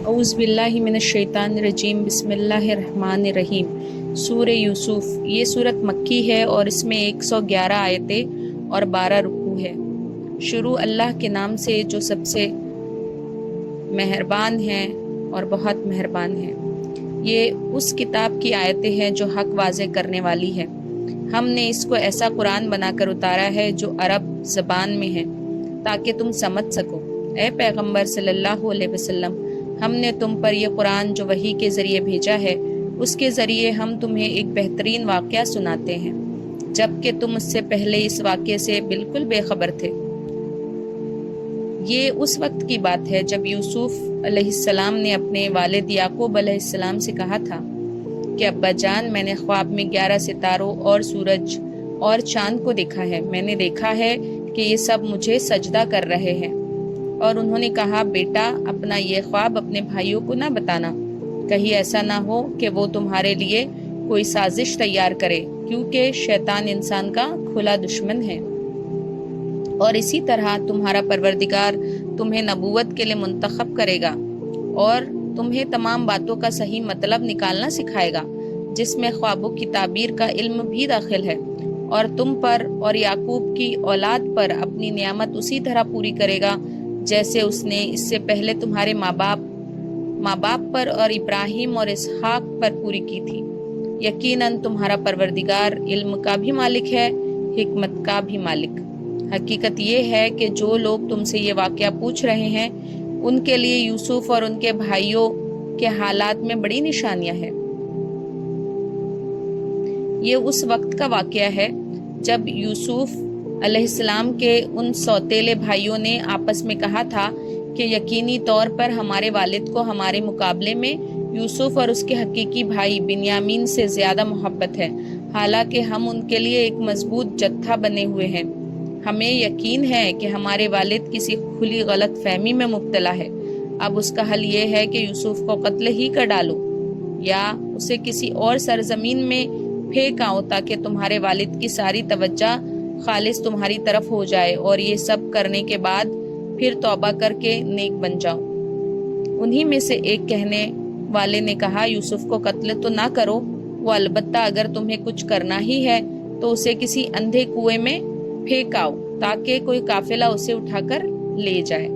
اعوذ باللہ من الشیطان الرجیم بسم اللہ الرحمن الرحیم۔ سورہ یوسف، یہ صورت مکی ہے اور اس میں 111 آیتیں اور 12 رکوع ہے۔ شروع اللہ کے نام سے جو سب سے مہربان ہیں اور بہت مہربان ہیں۔ یہ اس کتاب کی آیتیں ہیں جو حق واضح کرنے والی ہے۔ ہم نے اس کو ایسا قرآن بنا کر اتارا ہے جو عرب زبان میں ہے تاکہ تم سمجھ سکو۔ اے پیغمبر صلی اللہ علیہ وسلم، ہم نے تم پر یہ قرآن جو وحی کے ذریعے بھیجا ہے، اس کے ذریعے ہم تمہیں ایک بہترین واقعہ سناتے ہیں، جبکہ تم اس سے پہلے اس واقعے سے بالکل بے خبر تھے۔ یہ اس وقت کی بات ہے جب یوسف علیہ السلام نے اپنے والد یعقوب علیہ السلام سے کہا تھا کہ ابا جان، میں نے خواب میں 11 ستاروں اور سورج اور چاند کو دیکھا ہے۔ میں نے دیکھا ہے کہ یہ سب مجھے سجدہ کر رہے ہیں۔ اور انہوں نے کہا، بیٹا، اپنا یہ خواب اپنے بھائیوں کو نہ بتانا، کہیں ایسا نہ ہو کہ وہ تمہارے لیے کوئی سازش تیار کرے، کیونکہ شیطان انسان کا کھلا دشمن ہے۔ اور اسی طرح تمہارا پروردگار تمہیں نبوت کے لیے منتخب کرے گا اور تمہیں تمام باتوں کا صحیح مطلب نکالنا سکھائے گا، جس میں خوابوں کی تعبیر کا علم بھی داخل ہے، اور تم پر اور یعقوب کی اولاد پر اپنی نعمت اسی طرح پوری کرے گا جیسے اس نے اس سے پہلے تمہارے ماں باپ پر اور ابراہیم اور اسحاق پر پوری کی تھی۔ یقیناً تمہارا پروردگار علم کا بھی مالک ہے، حکمت کا بھی مالک۔ حقیقت یہ ہے کہ جو لوگ تم سے یہ واقعہ پوچھ رہے ہیں، ان کے لیے یوسف اور ان کے بھائیوں کے حالات میں بڑی نشانیاں ہیں۔ یہ اس وقت کا واقعہ ہے جب یوسف علیہ السلام کے ان سوتیلے بھائیوں نے آپس میں کہا تھا کہ یقینی طور پر ہمارے والد کو ہمارے مقابلے میں یوسف اور اس کے حقیقی بھائی بنیامین سے زیادہ محبت ہے، حالانکہ ہم ان کے لیے ایک مضبوط جتھا بنے ہوئے ہیں۔ ہمیں یقین ہے کہ ہمارے والد کسی کھلی غلط فہمی میں مبتلا ہے۔ اب اس کا حل یہ ہے کہ یوسف کو قتل ہی کر ڈالو یا اسے کسی اور سرزمین میں پھینک آؤ تاکہ تمہارے والد کی ساری توجہ خالص تمہاری طرف ہو جائے، اور یہ سب کرنے کے بعد پھر توبہ کر کے نیک بن جاؤ۔ انہی میں سے ایک کہنے والے نے کہا، یوسف کو قتل تو نہ کرو، وہ البتہ اگر تمہیں کچھ کرنا ہی ہے تو اسے کسی اندھے کنویں میں پھینک آؤ تاکہ کوئی قافلہ اسے اٹھا کر لے جائے۔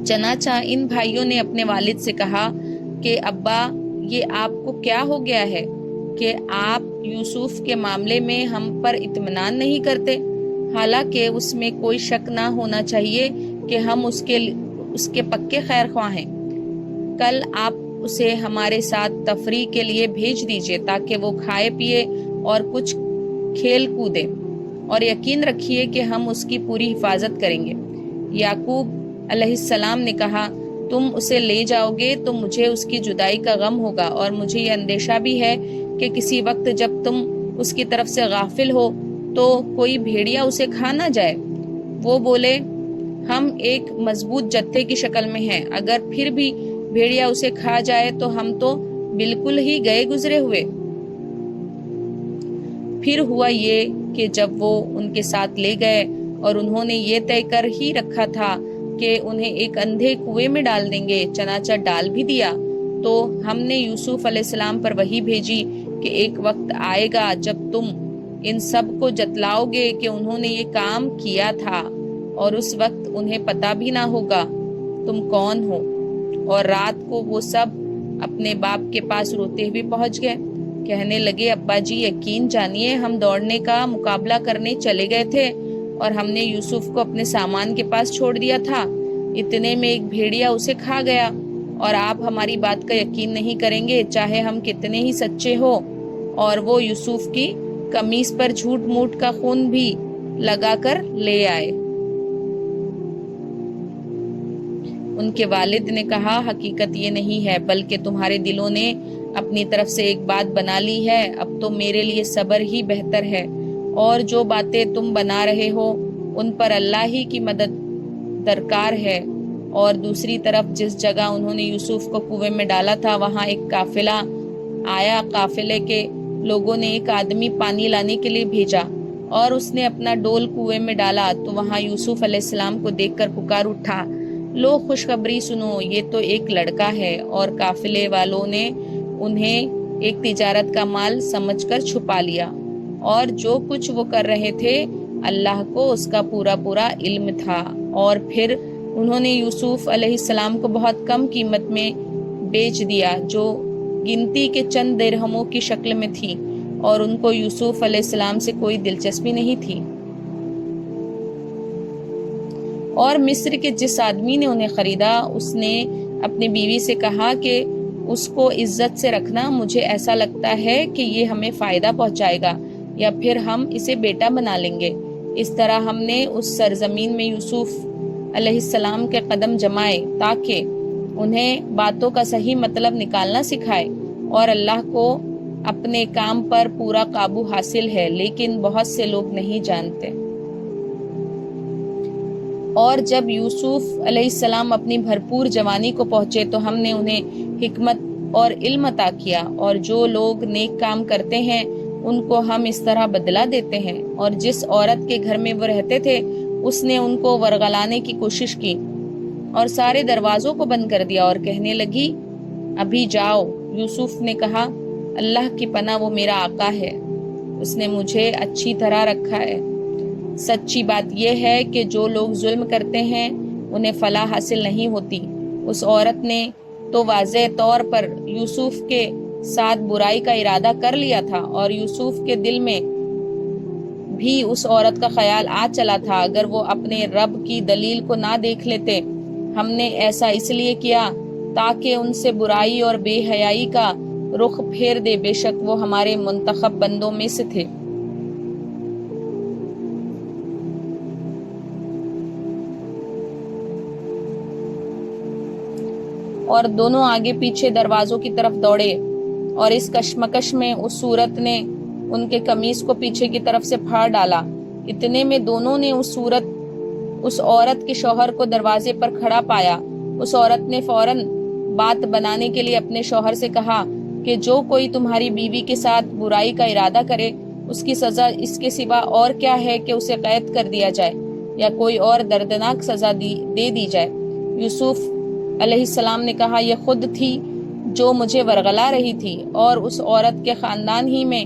چنانچہ ان بھائیوں نے اپنے والد سے کہا کہ ابا، یہ آپ کو کیا ہو گیا ہے کہ آپ یوسف کے معاملے میں ہم پر اطمینان نہیں کرتے، حالانکہ اس میں کوئی شک نہ ہونا چاہیے کہ ہم اس کے پکے خیر خواہ ہیں۔ کل آپ اسے ہمارے ساتھ تفریح کے لیے بھیج دیجیے تاکہ وہ کھائے پیے اور کچھ کھیل کودے، اور یقین رکھیے کہ ہم اس کی پوری حفاظت کریں گے۔ یعقوب علیہ السلام نے کہا، تم اسے لے جاؤ گے تو مجھے اس کی جدائی کا غم ہوگا، اور مجھے یہ اندیشہ بھی ہے کہ کسی وقت جب تم اس کی طرف سے غافل ہو تو کوئی بھیڑیا اسے کھا نہ جائے۔ وہ بولے، ہم ایک مضبوط جتھے کی شکل میں ہیں، اگر پھر بھی بھیڑیا اسے کھا جائے تو ہم تو بالکل ہی گئے گزرے ہوئے۔ پھر ہوا یہ کہ جب وہ ان کے ساتھ لے گئے اور انہوں نے یہ طے کر ہی رکھا تھا کہ انہیں ایک اندھے کنویں میں ڈال دیں گے، چنانچہ ڈال بھی دیا، تو ہم نے یوسف علیہ السلام پر وحی بھیجی کہ ایک وقت آئے گا جب تم ان سب کو جتلاؤ گے کہ انہوں نے یہ کام کیا تھا، اور اس وقت انہیں پتہ بھی نہ ہوگا تم کون ہو۔ اور رات کو وہ سب اپنے باپ کے پاس روتے ہوئے پہنچ گئے، کہنے لگے، ابا جی، یقین جانیے ہم دوڑنے کا مقابلہ کرنے چلے گئے تھے اور ہم نے یوسف کو اپنے سامان کے پاس چھوڑ دیا تھا، اتنے میں ایک بھیڑیا اسے کھا گیا، اور آپ ہماری بات کا یقین نہیں کریں گے چاہے ہم کتنے ہی سچے ہو۔ اور وہ یوسف کی قمیص پر جھوٹ موٹ کا خون بھی لگا کر لے آئے۔ ان کے والد نے کہا، حقیقت یہ نہیں ہے، بلکہ تمہارے دلوں نے اپنی طرف سے ایک بات بنا لی ہے، اب تو میرے لیے صبر ہی بہتر ہے، اور جو باتیں تم بنا رہے ہو ان پر اللہ ہی کی مدد درکار ہے۔ اور دوسری طرف جس جگہ انہوں نے یوسف کو کنویں میں ڈالا تھا وہاں ایک قافلہ آیا، قافلے کے لوگوں نے ایک آدمی پانی لانے کے لیے بھیجا، اور اس نے اپنا ڈول کنویں میں ڈالا تو وہاں یوسف علیہ السلام کو دیکھ کر پکار اٹھا، لو خوشخبری سنو، یہ تو ایک لڑکا ہے، اور قافلے والوں نے انہیں ایک تجارت کا مال سمجھ کر چھپا لیا، اور جو کچھ وہ کر رہے تھے اللہ کو اس کا پورا پورا علم تھا۔ اور پھر انہوں نے یوسف علیہ السلام کو بہت کم قیمت میں بیچ دیا، جو گنتی کے چند درہموں کی شکل میں تھی، اور ان کو یوسف علیہ السلام سے کوئی دلچسپی نہیں تھی۔ اور مصر کے جس آدمی نے انہیں خریدا، اس نے اپنی بیوی سے کہا کہ اس کو عزت سے رکھنا، مجھے ایسا لگتا ہے کہ یہ ہمیں فائدہ پہنچائے گا، یا پھر ہم اسے بیٹا بنا لیں گے۔ اس طرح ہم نے اس سرزمین میں یوسف علیہ السلام کے قدم جمائے تاکہ انہیں باتوں کا صحیح مطلب نکالنا سکھائے، اور اللہ کو اپنے کام پر پورا قابو حاصل ہے، لیکن بہت سے لوگ نہیں جانتے۔ اور جب یوسف علیہ السلام اپنی بھرپور جوانی کو پہنچے تو ہم نے انہیں حکمت اور علم عطا کیا، اور جو لوگ نیک کام کرتے ہیں ان کو ہم اس طرح بدلہ دیتے ہیں۔ اور جس عورت کے گھر میں وہ رہتے تھے اس نے ان کو ورغلانے کی کوشش کی اور سارے دروازوں کو بند کر دیا، اور کہنے لگی ابھی جاؤ۔ یوسف نے کہا اللہ کی پناہ، وہ میرا آقا ہے، اس نے مجھے اچھی طرح رکھا ہے۔ سچی بات یہ ہے کہ جو لوگ ظلم کرتے ہیں انہیں فلاح حاصل نہیں ہوتی۔ اس عورت نے تو واضح طور پر یوسف کے ساتھ برائی کا ارادہ کر لیا تھا، اور یوسف کے دل میں بھی اس عورت کا خیال آ چلا تھا، اگر وہ اپنے رب کی دلیل کو نہ دیکھ لیتے۔ ہم نے ایسا اس لیے کیا تاکہ ان سے برائی اور بے حیائی کا رخ پھیر دے، بے شک وہ ہمارے منتخب بندوں میں سے تھے۔ اور دونوں آگے پیچھے دروازوں کی طرف دوڑے، اور اس کشمکش میں اس صورت نے ان کے قمیص کو پیچھے کی طرف سے پھاڑ ڈالا۔ اتنے میں دونوں نے اس عورت کے شوہر کو دروازے پر کھڑا پایا۔ اس عورت نے فوراً بات بنانے کے لیے اپنے شوہر سے کہا کہ جو کوئی تمہاری بیوی کے ساتھ برائی کا ارادہ کرے اس کی سزا اس کے سوا اور کیا ہے کہ اسے قید کر دیا جائے یا کوئی اور دردناک سزا دے دی جائے۔ یوسف علیہ السلام نے کہا یہ خود تھی جو مجھے ورغلا رہی تھی، اور اس عورت کے خاندان ہی میں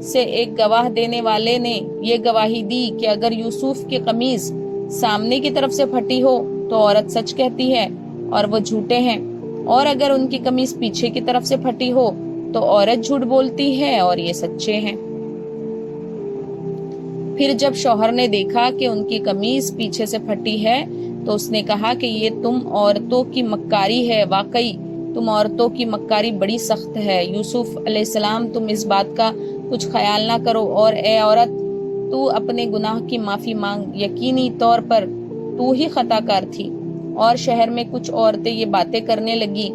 سے ایک گواہ دینے والے نے یہ گواہی دی کہ اگر یوسف کی قمیض سامنے کی طرف سے پھٹی ہو تو عورت سچ کہتی ہے اور وہ جھوٹے ہیں، اور اگر ان کی قمیض پیچھے کی طرف سے پھٹی ہو تو عورت جھوٹ بولتی ہے اور یہ سچے ہیں۔ پھر جب شوہر نے دیکھا کہ ان کی قمیض پیچھے سے پھٹی ہے تو اس نے کہا کہ یہ تم عورتوں کی مکاری ہے، واقعی تم عورتوں کی مکاری بڑی سخت ہے۔ یوسف علیہ السلام تم اس بات کا کچھ خیال نہ کرو، اور اے عورت تو اپنے گناہ کی معافی مانگ، یقینی طور پر تو ہی خطا کار تھی۔ اور شہر میں کچھ عورتیں یہ باتیں کرنے لگی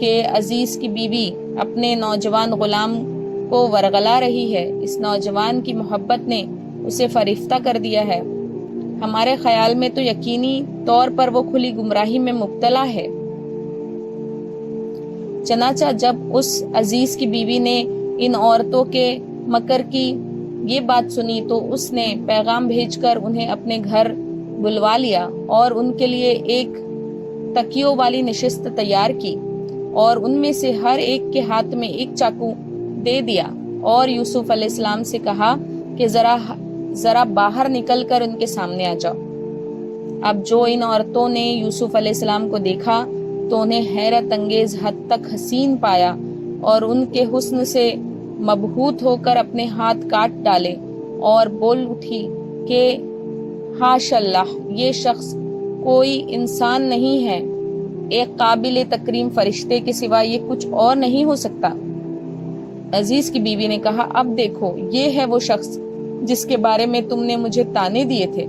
کہ عزیز کی بیوی اپنے نوجوان غلام کو ورغلا رہی ہے، اس نوجوان کی محبت نے اسے فریفتہ کر دیا ہے، ہمارے خیال میں تو یقینی طور پر وہ کھلی گمراہی میں مبتلا ہے۔ چنانچہ جب اس عزیز کی بیوی نے ان عورتوں کے مکر کی یہ بات سنی تو اس نے پیغام بھیج کر انہیں اپنے گھر بلوا لیا، اور ان کے لیے ایک تکیوں والی نشست تیار کی، اور ان میں سے ہر ایک کے ہاتھ میں ایک چاقو دے دیا، اور یوسف علیہ السلام سے کہا کہ ذرا باہر نکل کر ان کے سامنے آ جاؤ۔ اب جو ان عورتوں نے یوسف علیہ السلام کو دیکھا تو انہیں حیرت انگیز حد تک حسین پایا، اور ان کے حسن سے مبہوت ہو کر اپنے ہاتھ کاٹ ڈالے، اور بول اٹھی کہ حاش اللہ، یہ شخص کوئی انسان نہیں ہے، ایک قابل تکریم فرشتے کے سوا یہ کچھ اور نہیں ہو سکتا۔ عزیز کی بیوی نے کہا اب دیکھو یہ ہے وہ شخص جس کے بارے میں تم نے مجھے تانے دیے تھے۔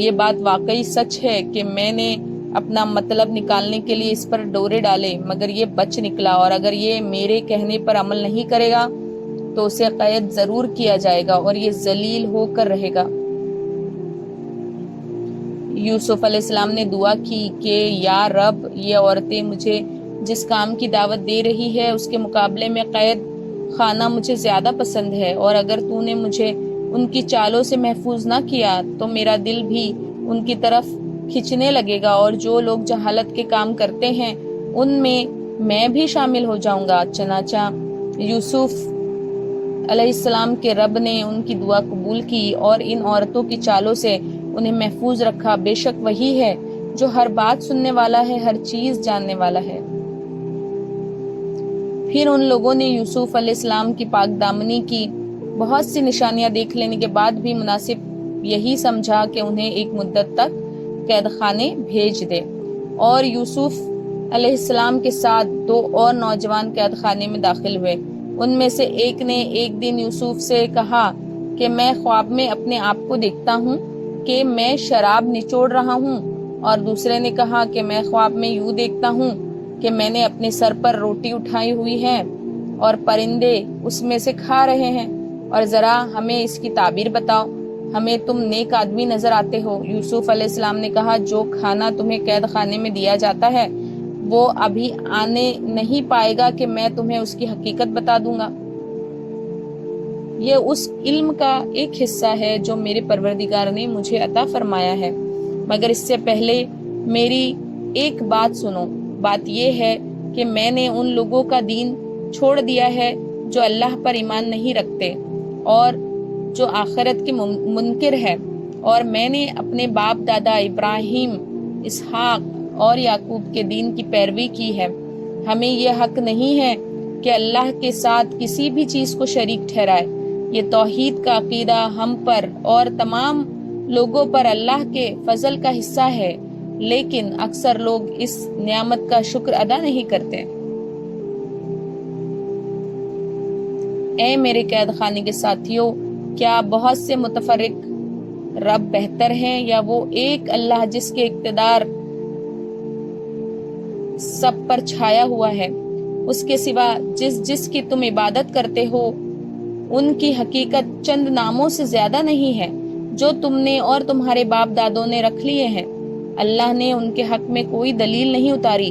یہ بات واقعی سچ ہے کہ میں نے اپنا مطلب نکالنے کے لیے اس پر ڈورے ڈالے، مگر یہ بچ نکلا، اور اگر یہ میرے کہنے پر عمل نہیں کرے گا تو اسے قید ضرور کیا جائے گا اور یہ ذلیل ہو کر رہے گا۔ یوسف علیہ السلام نے دعا کی کہ یا رب، یہ عورتیں مجھے جس کام کی دعوت دے رہی ہے اس کے مقابلے میں قید خانہ مجھے زیادہ پسند ہے، اور اگر تو نے مجھے ان کی چالوں سے محفوظ نہ کیا تو میرا دل بھی ان کی طرف کھینچنے لگے گا اور جو لوگ جہالت کے کام کرتے ہیں ان میں بھی شامل ہو جاؤں گا۔ چنانچہ یوسف علیہ السلام کے رب نے ان کی دعا قبول کی اور ان عورتوں کی چالوں سے انہیں محفوظ رکھا۔ بے شک وہی ہے جو ہر بات سننے والا ہے، ہر چیز جاننے والا ہے۔ پھر ان لوگوں نے یوسف علیہ السلام کی پاک دامنی کی بہت سی نشانیاں دیکھ لینے کے بعد بھی مناسب یہی سمجھا کہ انہیں ایک مدت تک قید خانے بھیج دے، اور یوسف علیہ السلام کے ساتھ 2 اور نوجوان قید خانے میں داخل ہوئے۔ ان میں سے ایک نے ایک دن یوسف سے کہا کہ میں خواب میں اپنے آپ کو دیکھتا ہوں کہ میں شراب نچوڑ رہا ہوں، اور دوسرے نے کہا کہ میں خواب میں یوں دیکھتا ہوں کہ میں نے اپنے سر پر روٹی اٹھائی ہوئی ہے اور پرندے اس میں سے کھا رہے ہیں، اور ذرا ہمیں اس کی تعبیر بتاؤ، ہمیں تم نیک آدمی نظر آتے ہو۔ یوسف علیہ السلام نے کہا جو کھانا تمہیں قید خانے میں دیا جاتا ہے وہ ابھی آنے نہیں پائے گا کہ میں تمہیں اس کی حقیقت بتا دوں گا۔ یہ اس علم کا ایک حصہ ہے جو میرے پروردگار نے مجھے عطا فرمایا ہے، مگر اس سے پہلے میری ایک بات سنو۔ بات یہ ہے کہ میں نے ان لوگوں کا دین چھوڑ دیا ہے جو اللہ پر ایمان نہیں رکھتے اور جو آخرت کے منکر ہے، اور میں نے اپنے باپ دادا ابراہیم، اسحاق اور یعقوب کے دین کی پیروی کی ہے۔ ہمیں یہ حق نہیں ہے کہ اللہ کے ساتھ کسی بھی چیز کو شریک ٹھہرائے۔ یہ توحید کا عقیدہ ہم پر اور تمام لوگوں پر اللہ کے فضل کا حصہ ہے، لیکن اکثر لوگ اس نعمت کا شکر ادا نہیں کرتے۔ اے میرے قید خانے کے ساتھیوں، کیا بہت سے متفرق رب بہتر ہیں یا وہ ایک اللہ جس کے اقتدار سب پر چھایا ہوا ہے؟ اس کے سوا جس کی تم عبادت کرتے ہو ان کی حقیقت چند ناموں سے زیادہ نہیں ہے جو تم نے اور تمہارے باپ دادوں نے رکھ لیے ہیں۔ اللہ نے ان کے حق میں کوئی دلیل نہیں اتاری۔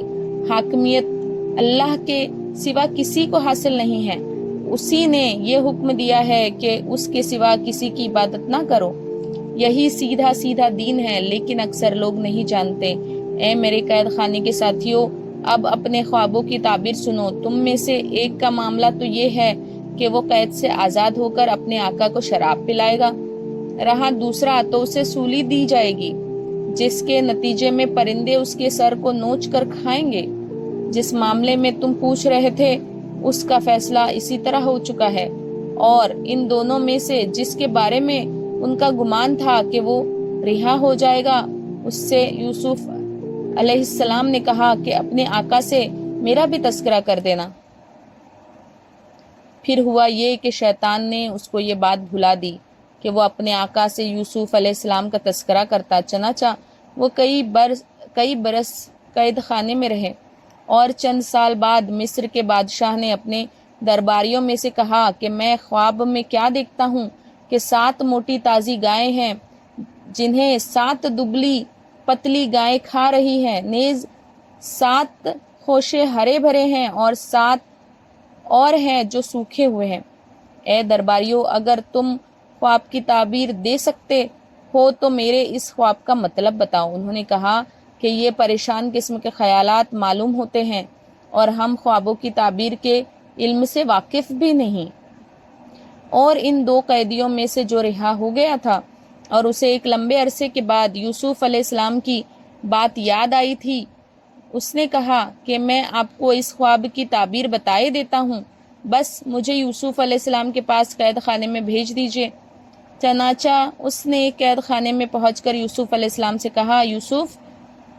حاکمیت اللہ کے سوا کسی کو حاصل نہیں ہے۔ اسی نے یہ حکم دیا ہے کہ اس کے سوا کسی کی عبادت نہ کرو۔ یہی سیدھا دین ہے، لیکن اکثر لوگ نہیں جانتے۔ اے میرے قید خانے کے ساتھیوں، اب اپنے خوابوں کی تعبیر سنو۔ تم میں سے ایک کا معاملہ تو یہ ہے کہ وہ قید سے آزاد ہو کر اپنے آقا کو شراب پلائے گا، رہا دوسرا تو اسے سولی دی جائے گی جس کے نتیجے میں پرندے اس کے سر کو نوچ کر کھائیں گے۔ جس معاملے میں تم پوچھ رہے تھے اس کا فیصلہ اسی طرح ہو چکا ہے، اور ان دونوں میں سے جس کے بارے میں ان کا گمان تھا کہ وہ رہا ہو جائے گا، اس سے یوسف علیہ السلام نے کہا کہ اپنے آقا سے میرا بھی تذکرہ کر دینا۔ پھر ہوا یہ کہ شیطان نے اس کو یہ بات بھلا دی کہ وہ اپنے آقا سے یوسف علیہ السلام کا تذکرہ کرتا۔ چنانچہ وہ کئی برس قید خانے میں رہے، اور چند سال بعد مصر کے بادشاہ نے اپنے درباریوں میں سے کہا کہ میں خواب میں کیا دیکھتا ہوں کہ 7 موٹی تازی گائیں ہیں جنہیں 7 دبلی پتلی گائیں کھا رہی ہیں، نیز 7 خوشے ہرے بھرے ہیں اور 7 اور ہیں جو سوکھے ہوئے ہیں۔ اے درباریوں، اگر تم خواب کی تعبیر دے سکتے ہو تو میرے اس خواب کا مطلب بتاؤ۔ انہوں نے کہا کہ یہ پریشان قسم کے خیالات معلوم ہوتے ہیں اور ہم خوابوں کی تعبیر کے علم سے واقف بھی نہیں۔ اور ان 2 قیدیوں میں سے جو رہا ہو گیا تھا اور اسے ایک لمبے عرصے کے بعد یوسف علیہ السلام کی بات یاد آئی تھی، اس نے کہا کہ میں آپ کو اس خواب کی تعبیر بتائے دیتا ہوں، بس مجھے یوسف علیہ السلام کے پاس قید خانے میں بھیج دیجیے۔ چنانچہ اس نے قید خانے میں پہنچ کر یوسف علیہ السلام سے کہا، یوسف،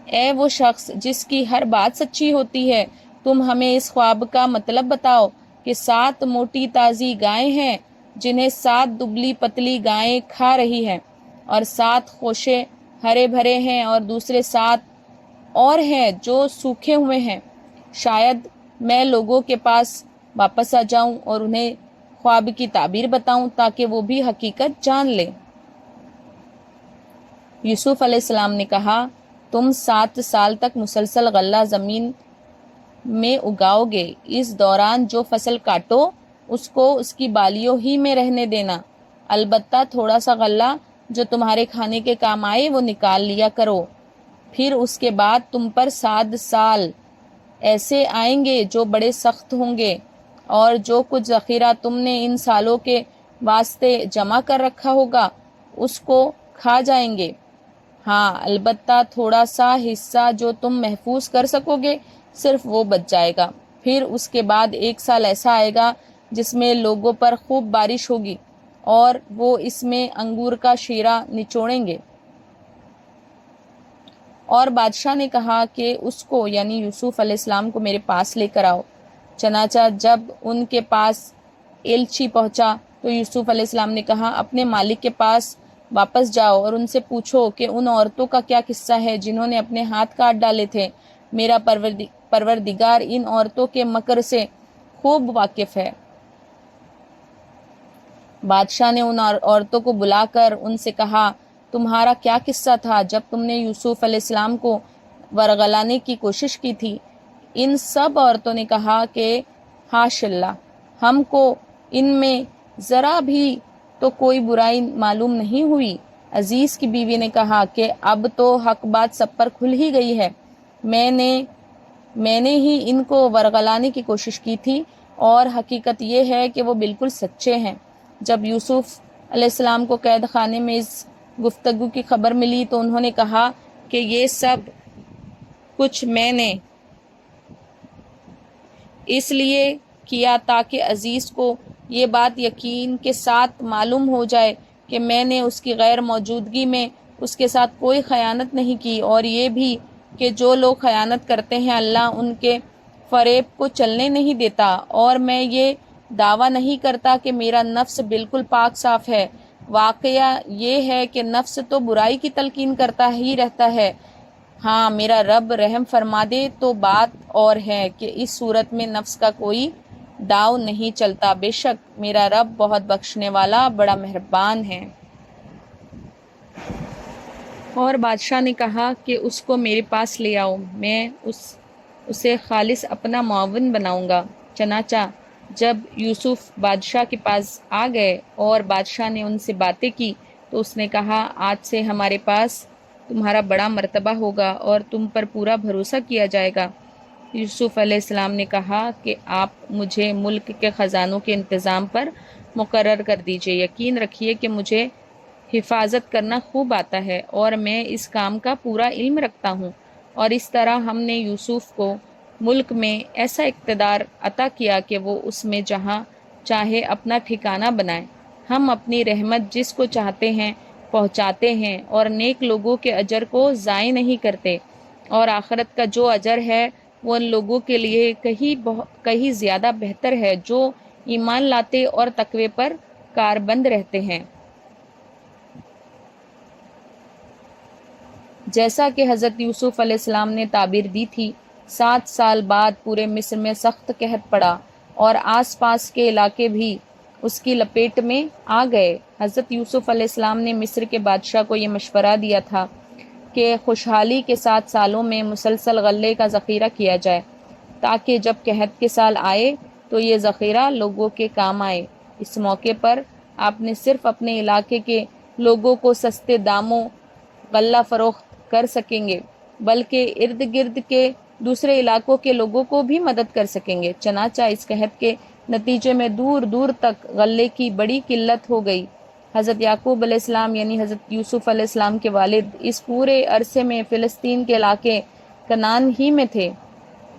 اے وہ شخص جس کی ہر بات سچی ہوتی ہے، تم ہمیں اس خواب کا مطلب بتاؤ کہ 7 موٹی تازی گائیں ہیں جنہیں 7 دبلی پتلی گائیں کھا رہی ہیں، اور 7 خوشے ہرے بھرے ہیں اور دوسرے 7 اور ہیں جو سوکھے ہوئے ہیں۔ شاید میں لوگوں کے پاس واپس آ جاؤں اور انہیں خواب کی تعبیر بتاؤں تاکہ وہ بھی حقیقت جان لیں۔ یوسف علیہ السلام نے کہا، تم 7 سال تک مسلسل غلہ زمین میں اگاؤ گے، اس دوران جو فصل کاٹو اس کو اس کی بالیوں ہی میں رہنے دینا، البتہ تھوڑا سا غلہ جو تمہارے کھانے کے کام آئے وہ نکال لیا کرو۔ پھر اس کے بعد تم پر 7 سال ایسے آئیں گے جو بڑے سخت ہوں گے، اور جو کچھ ذخیرہ تم نے ان سالوں کے واسطے جمع کر رکھا ہوگا اس کو کھا جائیں گے۔ ہاں، البتہ تھوڑا سا حصہ جو تم محفوظ کر سکو گے صرف وہ بچ جائے گا۔ پھر اس کے بعد 1 سال ایسا آئے گا جس میں لوگوں پر خوب بارش ہوگی اور وہ اس میں انگور کا شیرہ نچوڑیں گے۔ اور بادشاہ نے کہا کہ اس کو یعنی یوسف علیہ السلام کو میرے پاس لے کر آؤ۔ چنانچہ جب ان کے پاس ایلچی پہنچا تو یوسف علیہ السلام نے کہا، اپنے مالک کے پاس واپس جاؤ اور ان سے پوچھو کہ ان عورتوں کا کیا قصہ ہے جنہوں نے اپنے ہاتھ کاٹ ڈالے تھے۔ میرا پروردگار ان عورتوں کے مکر سے خوب واقف ہے۔ بادشاہ نے ان عورتوں کو بلا کر ان سے کہا، تمہارا کیا قصہ تھا جب تم نے یوسف علیہ السلام کو ورغلانے کی کوشش کی تھی؟ ان سب عورتوں نے کہا کہ حاش اللہ، ہم کو ان میں ذرا بھی تو کوئی برائی معلوم نہیں ہوئی۔ عزیز کی بیوی نے کہا کہ اب تو حق بات سب پر کھل ہی گئی ہے، میں نے ہی ان کو ورغلانے کی کوشش کی تھی، اور حقیقت یہ ہے کہ وہ بالکل سچے ہیں۔ جب یوسف علیہ السلام کو قید خانے میں اس گفتگو کی خبر ملی تو انہوں نے کہا کہ یہ سب کچھ میں نے اس لیے کیا تاکہ عزیز کو یہ بات یقین کے ساتھ معلوم ہو جائے کہ میں نے اس کی غیر موجودگی میں اس کے ساتھ کوئی خیانت نہیں کی، اور یہ بھی کہ جو لوگ خیانت کرتے ہیں اللہ ان کے فریب کو چلنے نہیں دیتا، اور میں یہ دعویٰ نہیں کرتا کہ میرا نفس بالکل پاک صاف ہے۔ واقعہ یہ ہے کہ نفس تو برائی کی تلقین کرتا ہی رہتا ہے۔ ہاں، میرا رب رحم فرما دے تو بات اور ہے کہ اس صورت میں نفس کا کوئی داؤ نہیں چلتا، بے شک میرا رب بہت بخشنے والا بڑا مہربان ہے۔ اور بادشاہ نے کہا کہ اس کو میرے پاس لے آؤ، میں اسے خالص اپنا معاون بناؤں گا۔ چنانچہ جب یوسف بادشاہ کے پاس آ گئے اور بادشاہ نے ان سے باتیں کی تو اس نے کہا، آج سے ہمارے پاس تمہارا بڑا مرتبہ ہوگا اور تم پر پورا بھروسہ کیا جائے گا۔ یوسف علیہ السلام نے کہا کہ آپ مجھے ملک کے خزانوں کے انتظام پر مقرر کر دیجئے۔ یقین رکھیے کہ مجھے حفاظت کرنا خوب آتا ہے اور میں اس کام کا پورا علم رکھتا ہوں۔ اور اس طرح ہم نے یوسف کو ملک میں ایسا اقتدار عطا کیا کہ وہ اس میں جہاں چاہے اپنا ٹھکانہ بنائے۔ ہم اپنی رحمت جس کو چاہتے ہیں پہنچاتے ہیں، اور نیک لوگوں کے اجر کو ضائع نہیں کرتے، اور آخرت کا جو اجر ہے وہ ان لوگوں کے لیے کہیں زیادہ بہتر ہے جو ایمان لاتے اور تقوی پر کاربند رہتے ہیں۔ جیسا کہ حضرت یوسف علیہ السلام نے تعبیر دی تھی، 7 سال بعد پورے مصر میں سخت قحط پڑا اور آس پاس کے علاقے بھی اس کی لپیٹ میں آ گئے۔ حضرت یوسف علیہ السلام نے مصر کے بادشاہ کو یہ مشورہ دیا تھا کہ خوشحالی کے 7 سالوں میں مسلسل غلے کا ذخیرہ کیا جائے، تاکہ جب قحط کے سال آئے تو یہ ذخیرہ لوگوں کے کام آئے۔ اس موقع پر آپ نے صرف اپنے علاقے کے لوگوں کو سستے داموں غلہ فروخت کر سکیں گے، بلکہ ارد گرد کے دوسرے علاقوں کے لوگوں کو بھی مدد کر سکیں گے۔ چنانچہ اس قحط کے نتیجے میں دور دور تک غلے کی بڑی قلت ہو گئی۔ حضرت یعقوب علیہ السلام یعنی حضرت یوسف علیہ السلام کے والد اس پورے عرصے میں فلسطین کے علاقے کنعان ہی میں تھے۔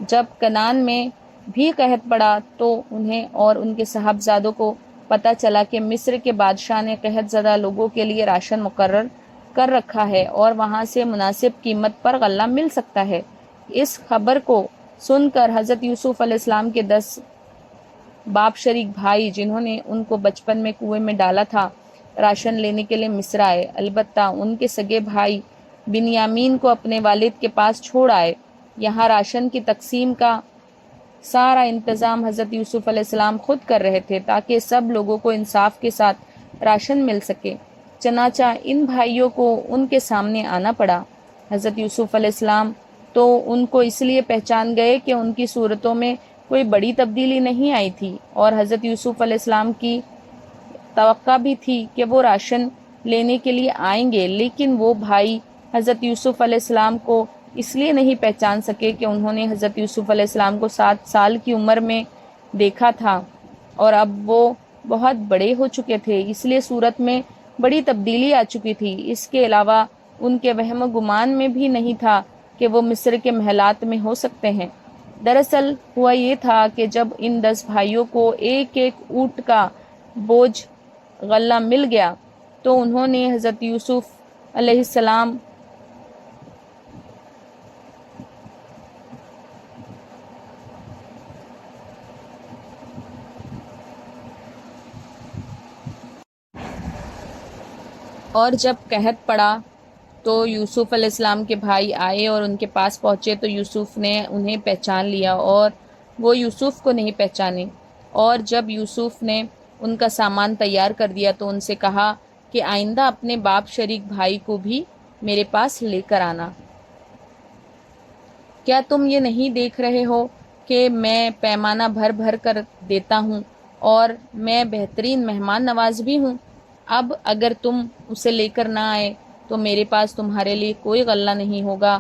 جب کنعان میں بھی قحط پڑا تو انہیں اور ان کے صاحبزادوں کو پتہ چلا کہ مصر کے بادشاہ نے قحط زدہ لوگوں کے لیے راشن مقرر کر رکھا ہے اور وہاں سے مناسب قیمت پر غلہ مل سکتا ہے۔ اس خبر کو سن کر حضرت یوسف علیہ السلام کے 10 باپ شریک بھائی جنہوں نے ان کو بچپن میں کنویں میں ڈالا تھا راشن لینے کے لیے مصر آئے، البتہ ان کے سگے بھائی بنیامین کو اپنے والد کے پاس چھوڑ آئے۔ یہاں راشن کی تقسیم کا سارا انتظام حضرت یوسف علیہ السلام خود کر رہے تھے تاکہ سب لوگوں کو انصاف کے ساتھ راشن مل سکے۔ چنانچہ ان بھائیوں کو ان کے سامنے آنا پڑا۔ حضرت یوسف علیہ السلام تو ان کو اس لیے پہچان گئے کہ ان کی صورتوں میں کوئی بڑی تبدیلی نہیں آئی تھی، اور حضرت یوسف علیہ السلام کی توقع بھی تھی کہ وہ راشن لینے کے لیے آئیں گے، لیکن وہ بھائی حضرت یوسف علیہ السلام کو اس لیے نہیں پہچان سکے کہ انہوں نے حضرت یوسف علیہ السلام کو 7 سال کی عمر میں دیکھا تھا اور اب وہ بہت بڑے ہو چکے تھے، اس لیے صورت میں بڑی تبدیلی آ چکی تھی۔ اس کے علاوہ ان کے وہم و گمان میں بھی نہیں تھا کہ وہ مصر کے محلات میں ہو سکتے ہیں۔ دراصل ہوا یہ تھا کہ جب ان 10 بھائیوں کو ایک ایک اونٹ کا بوجھ غلہ مل گیا تو انہوں نے حضرت یوسف علیہ السلام اور جب قحط پڑا تو یوسف علیہ السلام کے بھائی آئے اور ان کے پاس پہنچے تو یوسف نے انہیں پہچان لیا اور وہ یوسف کو نہیں پہچانے، اور جب یوسف نے ان کا سامان تیار کر دیا تو ان سے کہا کہ آئندہ اپنے باپ شریک بھائی کو بھی میرے پاس لے کر آنا۔ کیا تم یہ نہیں دیکھ رہے ہو کہ میں پیمانہ بھر بھر کر دیتا ہوں اور میں بہترین مہمان نواز بھی ہوں؟ اب اگر تم اسے لے کر نہ آئے تو میرے پاس تمہارے لیے کوئی غلہ نہیں ہوگا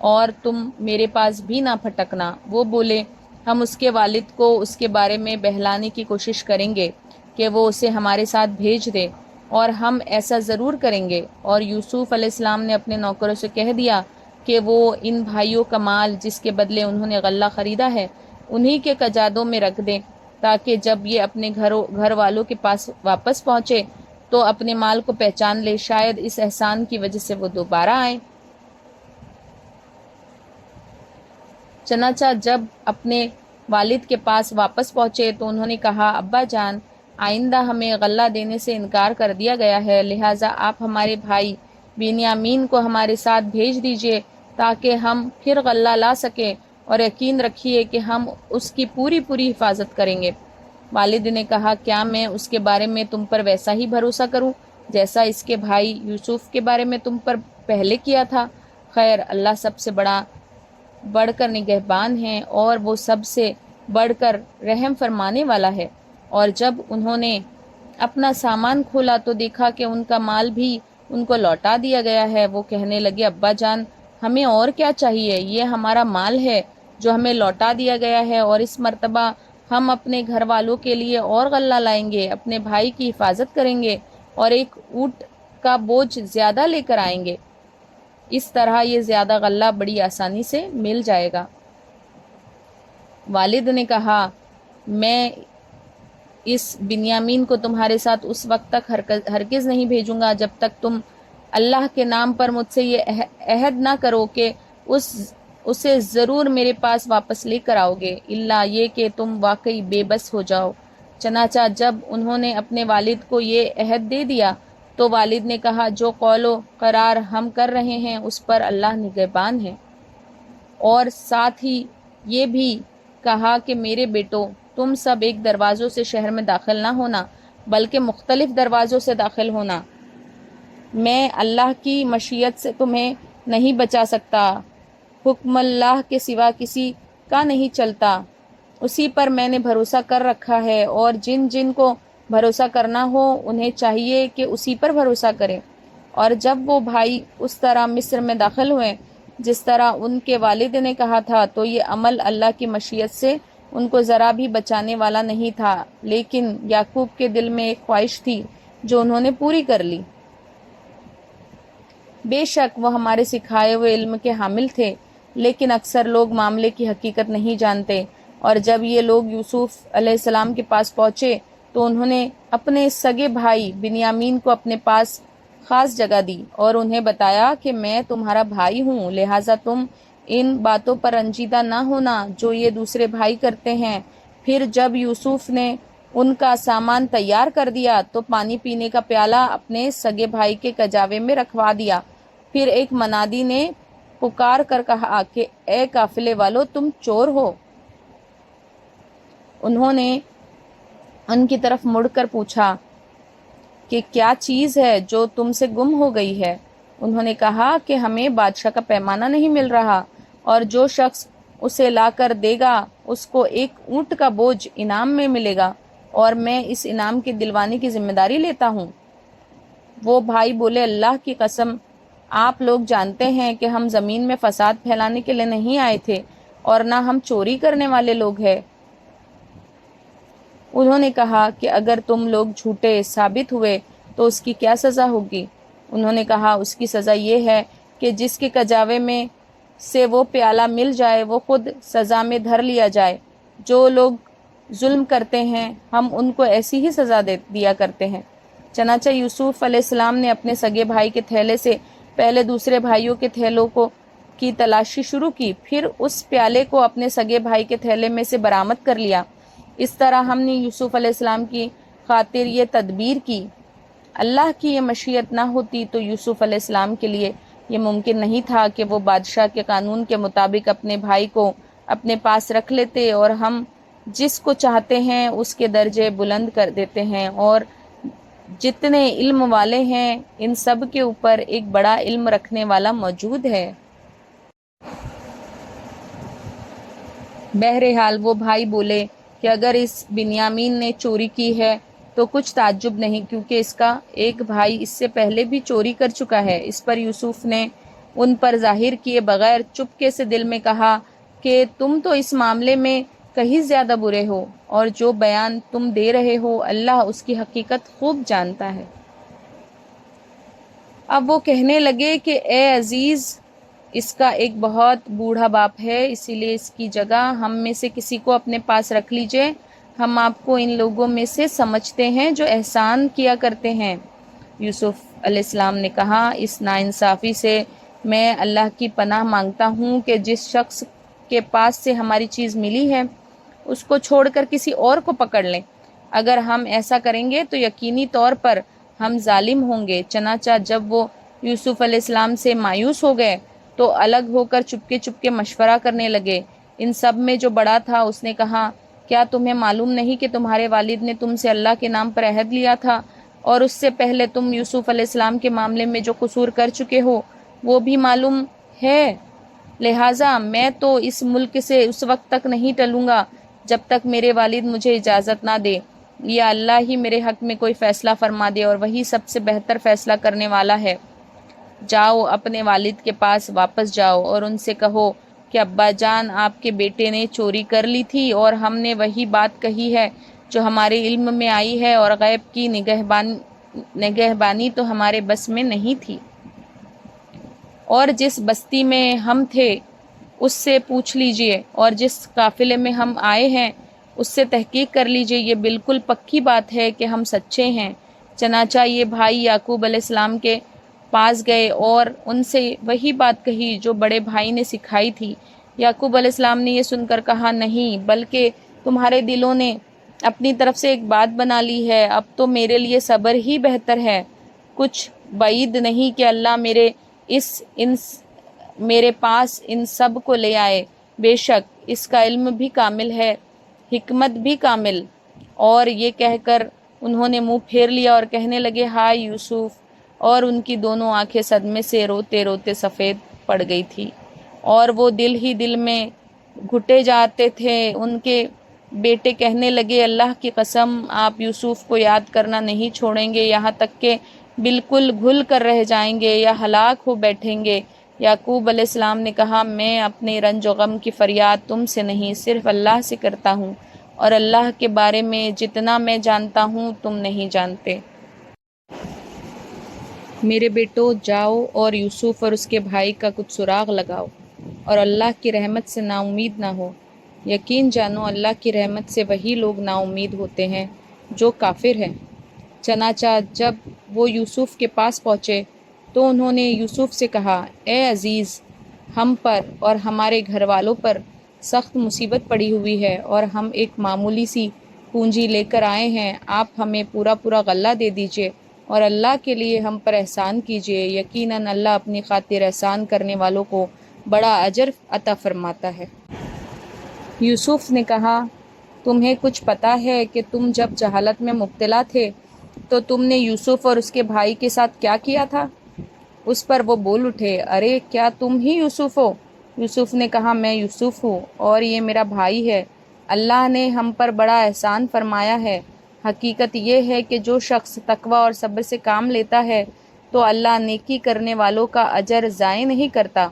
اور تم میرے پاس بھی نہ پھٹکنا۔ وہ بولے، ہم اس کے والد کو اس کے بارے میں بہلانے کی کوشش کریں گے کہ وہ اسے ہمارے ساتھ بھیج دے، اور ہم ایسا ضرور کریں گے۔ اور یوسف علیہ السلام نے اپنے نوکروں سے کہہ دیا کہ وہ ان بھائیوں کا مال جس کے بدلے انہوں نے غلہ خریدا ہے انہی کے کجادوں میں رکھ دیں، تاکہ جب یہ اپنے گھر والوں کے پاس واپس پہنچے تو اپنے مال کو پہچان لے، شاید اس احسان کی وجہ سے وہ دوبارہ آئے۔ چنانچہ جب اپنے والد کے پاس واپس پہنچے تو انہوں نے کہا، ابا جان، آئندہ ہمیں غلہ دینے سے انکار کر دیا گیا ہے، لہٰذا آپ ہمارے بھائی بنیامین کو ہمارے ساتھ بھیج دیجئے تاکہ ہم پھر غلہ لا سکیں، اور یقین رکھیے کہ ہم اس کی پوری پوری حفاظت کریں گے۔ والد نے کہا، کیا میں اس کے بارے میں تم پر ویسا ہی بھروسہ کروں جیسا اس کے بھائی یوسف کے بارے میں تم پر پہلے کیا تھا؟ خیر، اللہ سب سے بڑھ کر نگہبان ہے اور وہ سب سے بڑھ کر رحم فرمانے والا ہے۔ اور جب انہوں نے اپنا سامان کھولا تو دیکھا کہ ان کا مال بھی ان کو لوٹا دیا گیا ہے۔ وہ کہنے لگے، ابا جان، ہمیں اور کیا چاہیے؟ یہ ہمارا مال ہے جو ہمیں لوٹا دیا گیا ہے، اور اس مرتبہ ہم اپنے گھر والوں کے لیے اور غلہ لائیں گے، اپنے بھائی کی حفاظت کریں گے اور ایک اونٹ کا بوجھ زیادہ لے کر آئیں گے۔ اس طرح یہ زیادہ غلہ بڑی آسانی سے مل جائے گا۔ والد نے کہا، میں اس بنیامین کو تمہارے ساتھ اس وقت تک ہرگز نہیں بھیجوں گا جب تک تم اللہ کے نام پر مجھ سے یہ عہد نہ کرو کہ اسے ضرور میرے پاس واپس لے کر آؤ گے، الا یہ کہ تم واقعی بے بس ہو جاؤ۔ چنانچہ جب انہوں نے اپنے والد کو یہ عہد دے دیا تو والد نے کہا، جو قول و قرار ہم کر رہے ہیں اس پر اللہ نگہبان ہے۔ اور ساتھ ہی یہ بھی کہا کہ میرے بیٹو، تم سب ایک دروازوں سے شہر میں داخل نہ ہونا بلکہ مختلف دروازوں سے داخل ہونا۔ میں اللہ کی مشیت سے تمہیں نہیں بچا سکتا، حکم اللہ کے سوا کسی کا نہیں چلتا، اسی پر میں نے بھروسہ کر رکھا ہے، اور جن جن کو بھروسہ کرنا ہو انہیں چاہیے کہ اسی پر بھروسہ کریں۔ اور جب وہ بھائی اس طرح مصر میں داخل ہوئے جس طرح ان کے والد نے کہا تھا تو یہ عمل اللہ کی مشیت سے ان کو ذرا بھی بچانے والا نہیں تھا، لیکن یعقوب کے دل میں ایک خواہش تھی جو انہوں نے پوری کر لی۔ بے شک وہ ہمارے سکھائے ہوئے علم کے حامل تھے، لیکن اکثر لوگ معاملے کی حقیقت نہیں جانتے۔ اور جب یہ لوگ یوسف علیہ السلام کے پاس پہنچے تو انہوں نے اپنے سگے بھائی بنیامین کو اپنے پاس خاص جگہ دی اور انہیں بتایا کہ میں تمہارا بھائی ہوں، لہٰذا تم ان باتوں پر رنجیدہ نہ ہونا جو یہ دوسرے بھائی کرتے ہیں۔ پھر جب یوسف نے ان کا سامان تیار کر دیا تو پانی پینے کا پیالہ اپنے سگے بھائی کے کجاوے میں رکھوا دیا۔ پھر ایک منادی نے پکار کر کہا کہ اے قافلے والو، تم چور ہو۔ انہوں نے ان کی طرف مڑ کر پوچھا کہ کیا چیز ہے جو تم سے گم ہو گئی ہے؟ انہوں نے کہا کہ ہمیں بادشاہ کا پیمانہ نہیں مل رہا، اور جو شخص اسے لا کر دے گا اس کو ایک اونٹ کا بوجھ انعام میں ملے گا، اور میں اس انعام کی دلوانے کی ذمہ داری لیتا ہوں۔ وہ بھائی بولے، اللہ کی قسم، آپ لوگ جانتے ہیں کہ ہم زمین میں فساد پھیلانے کے لیے نہیں آئے تھے اور نہ ہم چوری کرنے والے لوگ ہیں۔ انہوں نے کہا کہ اگر تم لوگ جھوٹے ثابت ہوئے تو اس کی کیا سزا ہوگی؟ انہوں نے کہا اس کی سزا یہ ہے کہ جس کے کجاوے میں سے وہ پیالہ مل جائے وہ خود سزا میں دھر لیا جائے۔ جو لوگ ظلم کرتے ہیں ہم ان کو ایسی ہی سزا دیا کرتے ہیں۔ چنانچہ یوسف علیہ السلام نے اپنے سگے بھائی کے تھیلے سے پہلے دوسرے بھائیوں کے تھیلوں کی تلاشی شروع کی، پھر اس پیالے کو اپنے سگے بھائی کے تھیلے میں سے برآمد کر لیا۔ اس طرح ہم نے یوسف علیہ السلام کی خاطر یہ تدبیر کی۔ اللہ کی یہ مشیت نہ ہوتی تو یوسف علیہ السلام کے لیے یہ ممکن نہیں تھا کہ وہ بادشاہ کے قانون کے مطابق اپنے بھائی کو اپنے پاس رکھ لیتے، اور ہم جس کو چاہتے ہیں اس کے درجے بلند کر دیتے ہیں، اور جتنے علم والے ہیں ان سب کے اوپر ایک بڑا علم رکھنے والا موجود ہے۔ بہرحال وہ بھائی بولے کہ اگر اس بنیامین نے چوری کی ہے تو کچھ تعجب نہیں، کیونکہ اس کا ایک بھائی اس سے پہلے بھی چوری کر چکا ہے۔ اس پر یوسف نے ان پر ظاہر کیے بغیر چپکے سے دل میں کہا کہ تم تو اس معاملے میں کہیں زیادہ برے ہو، اور جو بیان تم دے رہے ہو اللہ اس کی حقیقت خوب جانتا ہے۔ اب وہ کہنے لگے کہ اے عزیز، اس کا ایک بہت بوڑھا باپ ہے، اسی لیے اس کی جگہ ہم میں سے کسی کو اپنے پاس رکھ لیجئے۔ ہم آپ کو ان لوگوں میں سے سمجھتے ہیں جو احسان کیا کرتے ہیں۔ یوسف علیہ السلام نے کہا اس ناانصافی سے میں اللہ کی پناہ مانگتا ہوں کہ جس شخص کے پاس سے ہماری چیز ملی ہے اس کو چھوڑ کر کسی اور کو پکڑ لیں۔ اگر ہم ایسا کریں گے تو یقینی طور پر ہم ظالم ہوں گے۔ چنانچہ جب وہ یوسف علیہ السلام سے مایوس ہو گئے تو الگ ہو کر چپکے چپکے مشورہ کرنے لگے۔ ان سب میں جو بڑا تھا اس نے کہا کیا تمہیں معلوم نہیں کہ تمہارے والد نے تم سے اللہ کے نام پر عہد لیا تھا، اور اس سے پہلے تم یوسف علیہ السلام کے معاملے میں جو قصور کر چکے ہو وہ بھی معلوم ہے؟ لہٰذا میں تو اس ملک سے اس وقت تک نہیں ٹلوں گا جب تک میرے والد مجھے اجازت نہ دے، یا اللہ ہی میرے حق میں کوئی فیصلہ فرما دے، اور وہی سب سے بہتر فیصلہ کرنے والا ہے۔ جاؤ اپنے والد کے پاس واپس جاؤ اور ان سے کہو کہ ابا جان آپ کے بیٹے نے چوری کر لی تھی اور ہم نے وہی بات کہی ہے جو ہمارے علم میں آئی ہے، اور غیب کی نگہبانی تو ہمارے بس میں نہیں تھی، اور جس بستی میں ہم تھے اس سے پوچھ لیجئے، اور جس قافلے میں ہم آئے ہیں اس سے تحقیق کر لیجئے، یہ بالکل پکی بات ہے کہ ہم سچے ہیں۔ چنانچہ یہ بھائی یعقوب علیہ السلام کے پاس گئے اور ان سے وہی بات کہی جو بڑے بھائی نے سکھائی تھی۔ یعقوب علیہ السلام نے یہ سن کر کہا نہیں، بلکہ تمہارے دلوں نے اپنی طرف سے ایک بات بنا لی ہے، اب تو میرے لیے صبر ہی بہتر ہے۔ کچھ بعید نہیں کہ اللہ میرے پاس ان سب کو لے آئے، بے شک اس کا علم بھی کامل ہے، حکمت بھی کامل۔ اور یہ کہہ کر انہوں نے منہ پھیر لیا اور کہنے لگے ہائے یوسف، اور ان کی دونوں آنکھیں صدمے سے روتے روتے سفید پڑ گئی تھی، اور وہ دل ہی دل میں گھٹے جاتے تھے۔ ان کے بیٹے کہنے لگے اللہ کی قسم آپ یوسف کو یاد کرنا نہیں چھوڑیں گے یہاں تک کہ بالکل گھل کر رہ جائیں گے یا ہلاک ہو بیٹھیں گے۔ یعقوب علیہ السلام نے کہا میں اپنے رنج و غم کی فریاد تم سے نہیں صرف اللہ سے کرتا ہوں، اور اللہ کے بارے میں جتنا میں جانتا ہوں تم نہیں جانتے۔ میرے بیٹو جاؤ اور یوسف اور اس کے بھائی کا کچھ سراغ لگاؤ، اور اللہ کی رحمت سے نا امید نہ ہو۔ یقین جانو اللہ کی رحمت سے وہی لوگ نا امید ہوتے ہیں جو کافر ہیں۔ چنانچہ جب وہ یوسف کے پاس پہنچے تو انہوں نے یوسف سے کہا اے عزیز، ہم پر اور ہمارے گھر والوں پر سخت مصیبت پڑی ہوئی ہے، اور ہم ایک معمولی سی پونجی لے کر آئے ہیں، آپ ہمیں پورا پورا غلہ دے دیجئے اور اللہ کے لیے ہم پر احسان کیجئے، یقیناً اللہ اپنی خاطر احسان کرنے والوں کو بڑا اجر عطا فرماتا ہے۔ یوسف نے کہا تمہیں کچھ پتہ ہے کہ تم جب جہالت میں مبتلا تھے تو تم نے یوسف اور اس کے بھائی کے ساتھ کیا کیا تھا؟ اس پر وہ بول اٹھے ارے کیا تم ہی یوسف ہو؟ یوسف نے کہا میں یوسف ہوں اور یہ میرا بھائی ہے، اللہ نے ہم پر بڑا احسان فرمایا ہے۔ حقیقت یہ ہے کہ جو شخص تقوی اور صبر سے کام لیتا ہے تو اللہ نیکی کرنے والوں کا اجر ضائع نہیں کرتا۔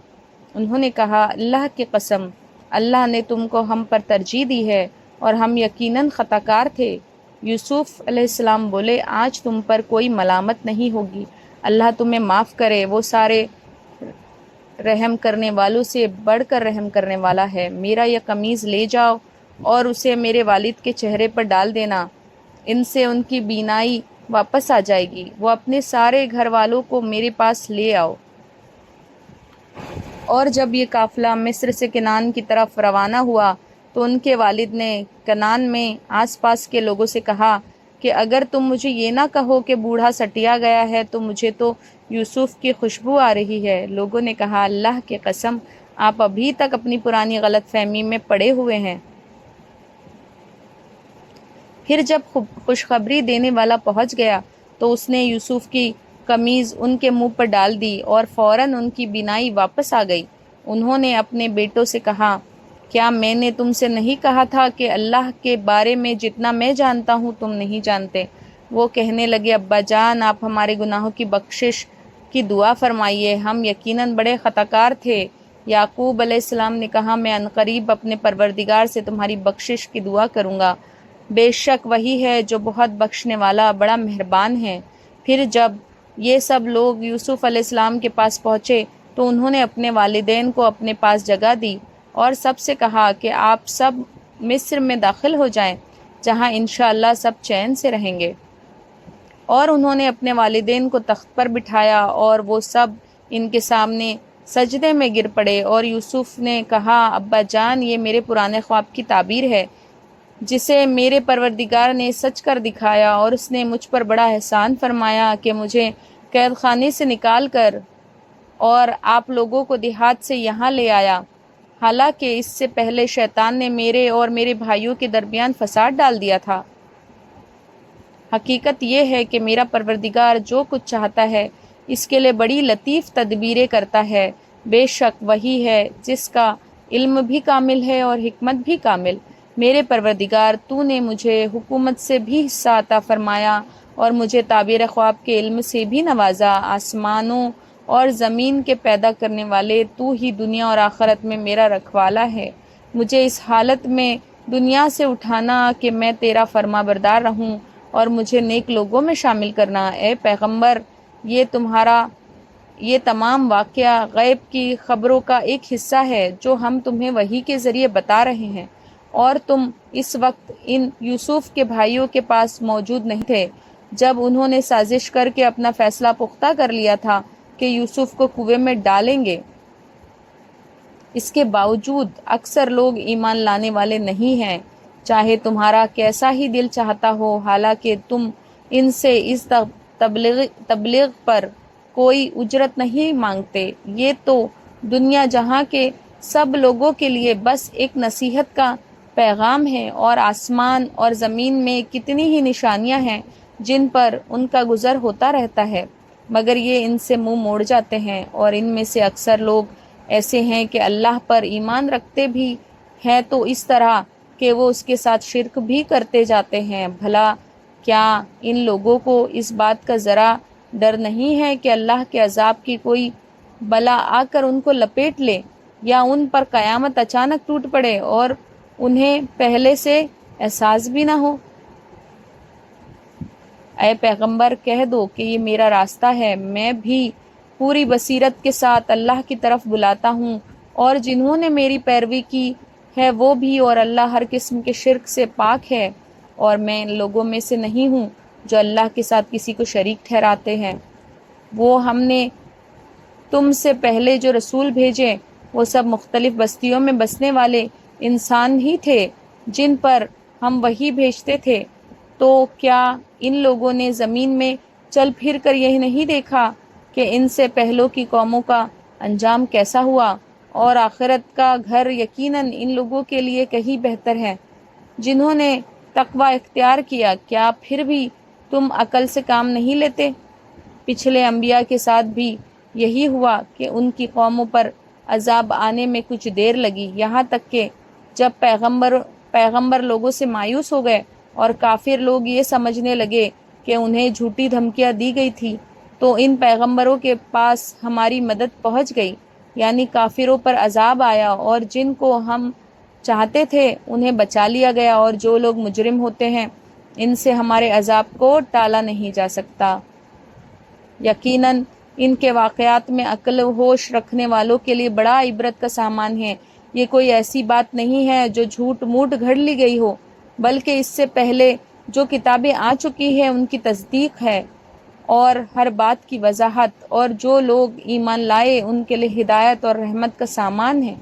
انہوں نے کہا اللہ کی قسم، اللہ نے تم کو ہم پر ترجیح دی ہے اور ہم یقیناً خطا کار تھے۔ یوسف علیہ السلام بولے آج تم پر کوئی ملامت نہیں ہوگی، اللہ تمہیں معاف کرے، وہ سارے رحم کرنے والوں سے بڑھ کر رحم کرنے والا ہے۔ میرا یہ قمیض لے جاؤ اور اسے میرے والد کے چہرے پر ڈال دینا، ان سے ان کی بینائی واپس آ جائے گی۔ وہ اپنے سارے گھر والوں کو میرے پاس لے آؤ۔ اور جب یہ قافلہ مصر سے کنعان کی طرف روانہ ہوا تو ان کے والد نے کنعان میں آس پاس کے لوگوں سے کہا کہ اگر تم مجھے یہ نہ کہو کہ بوڑھا سٹیا گیا ہے تو مجھے تو یوسف کی خوشبو آ رہی ہے۔ لوگوں نے کہا اللہ کی قسم، آپ ابھی تک اپنی پرانی غلط فہمی میں پڑے ہوئے ہیں۔ پھر جب خوشخبری دینے والا پہنچ گیا تو اس نے یوسف کی قمیض ان کے منہ پر ڈال دی اور فوراً ان کی بینائی واپس آ گئی۔ انہوں نے اپنے بیٹوں سے کہا کیا میں نے تم سے نہیں کہا تھا کہ اللہ کے بارے میں جتنا میں جانتا ہوں تم نہیں جانتے؟ وہ کہنے لگے ابا جان، آپ ہمارے گناہوں کی بخشش کی دعا فرمائیے، ہم یقیناً بڑے خطا کار تھے۔ یعقوب علیہ السلام نے کہا میں عنقریب اپنے پروردگار سے تمہاری بخشش کی دعا کروں گا، بے شک وہی ہے جو بہت بخشنے والا بڑا مہربان ہے۔ پھر جب یہ سب لوگ یوسف علیہ السلام کے پاس پہنچے تو انہوں نے اپنے والدین کو اپنے پاس جگہ دی اور سب سے کہا کہ آپ سب مصر میں داخل ہو جائیں جہاں انشاءاللہ سب چین سے رہیں گے۔ اور انہوں نے اپنے والدین کو تخت پر بٹھایا اور وہ سب ان کے سامنے سجدے میں گر پڑے، اور یوسف نے کہا ابا جان، یہ میرے پرانے خواب کی تعبیر ہے جسے میرے پروردگار نے سچ کر دکھایا، اور اس نے مجھ پر بڑا احسان فرمایا کہ مجھے قید خانے سے نکال کر اور آپ لوگوں کو دیہات سے یہاں لے آیا، حالانکہ اس سے پہلے شیطان نے میرے اور میرے بھائیوں کے درمیان فساد ڈال دیا تھا۔ حقیقت یہ ہے کہ میرا پروردگار جو کچھ چاہتا ہے اس کے لیے بڑی لطیف تدبیریں کرتا ہے، بے شک وہی ہے جس کا علم بھی کامل ہے اور حکمت بھی کامل۔ میرے پروردگار، تو نے مجھے حکومت سے بھی حصہ عطا فرمایا اور مجھے تعبیر خواب کے علم سے بھی نوازا۔ آسمانوں اور زمین کے پیدا کرنے والے، تو ہی دنیا اور آخرت میں میرا رکھوالا ہے۔ مجھے اس حالت میں دنیا سے اٹھانا کہ میں تیرا فرما بردار رہوں اور مجھے نیک لوگوں میں شامل کرنا۔ اے پیغمبر، یہ تمام واقعہ غیب کی خبروں کا ایک حصہ ہے جو ہم تمہیں وحی کے ذریعے بتا رہے ہیں، اور تم اس وقت ان یوسف کے بھائیوں کے پاس موجود نہیں تھے جب انہوں نے سازش کر کے اپنا فیصلہ پختہ کر لیا تھا کہ یوسف کو کنویں میں ڈالیں گے۔ اس کے باوجود اکثر لوگ ایمان لانے والے نہیں ہیں، چاہے تمہارا کیسا ہی دل چاہتا ہو، حالانکہ تم ان سے اس تبلیغ پر کوئی اجرت نہیں مانگتے۔ یہ تو دنیا جہاں کے سب لوگوں کے لیے بس ایک نصیحت کا پیغام ہے، اور آسمان اور زمین میں کتنی ہی نشانیاں ہیں جن پر ان کا گزر ہوتا رہتا ہے، مگر یہ ان سے منہ موڑ جاتے ہیں۔ اور ان میں سے اکثر لوگ ایسے ہیں کہ اللہ پر ایمان رکھتے بھی ہیں تو اس طرح کہ وہ اس کے ساتھ شرک بھی کرتے جاتے ہیں۔ بھلا کیا ان لوگوں کو اس بات کا ذرا ڈر نہیں ہے کہ اللہ کے عذاب کی کوئی بلا آ کر ان کو لپیٹ لے، یا ان پر قیامت اچانک ٹوٹ پڑے اور انہیں پہلے سے احساس بھی نہ ہو؟ اے پیغمبر، کہہ دو کہ یہ میرا راستہ ہے، میں بھی پوری بصیرت کے ساتھ اللہ کی طرف بلاتا ہوں، اور جنہوں نے میری پیروی کی ہے وہ بھی، اور اللہ ہر قسم کے شرک سے پاک ہے، اور میں ان لوگوں میں سے نہیں ہوں جو اللہ کے ساتھ کسی کو شریک ٹھہراتے ہیں۔ وہ ہم نے تم سے پہلے جو رسول بھیجے وہ سب مختلف بستیوں میں بسنے والے انسان ہی تھے جن پر ہم وحی بھیجتے تھے۔ تو کیا ان لوگوں نے زمین میں چل پھر کر یہ نہیں دیکھا کہ ان سے پہلوں کی قوموں کا انجام کیسا ہوا، اور آخرت کا گھر یقیناً ان لوگوں کے لیے کہیں بہتر ہے جنہوں نے تقوی اختیار کیا؟ کیا پھر بھی تم عقل سے کام نہیں لیتے؟ پچھلے انبیاء کے ساتھ بھی یہی ہوا کہ ان کی قوموں پر عذاب آنے میں کچھ دیر لگی، یہاں تک کہ جب پیغمبر لوگوں سے مایوس ہو گئے اور کافر لوگ یہ سمجھنے لگے کہ انہیں جھوٹی دھمکیاں دی گئی تھی تو ان پیغمبروں کے پاس ہماری مدد پہنچ گئی، یعنی کافروں پر عذاب آیا، اور جن کو ہم چاہتے تھے انہیں بچا لیا گیا، اور جو لوگ مجرم ہوتے ہیں ان سے ہمارے عذاب کو ٹالا نہیں جا سکتا۔ یقیناً ان کے واقعات میں عقل و ہوش رکھنے والوں کے لیے بڑا عبرت کا سامان ہے۔ یہ کوئی ایسی بات نہیں ہے جو جھوٹ موٹ گھڑ لی گئی ہو، بلکہ اس سے پہلے جو کتابیں آ چکی ہیں ان کی تصدیق ہے اور ہر بات کی وضاحت، اور جو لوگ ایمان لائے ان کے لیے ہدایت اور رحمت کا سامان ہے۔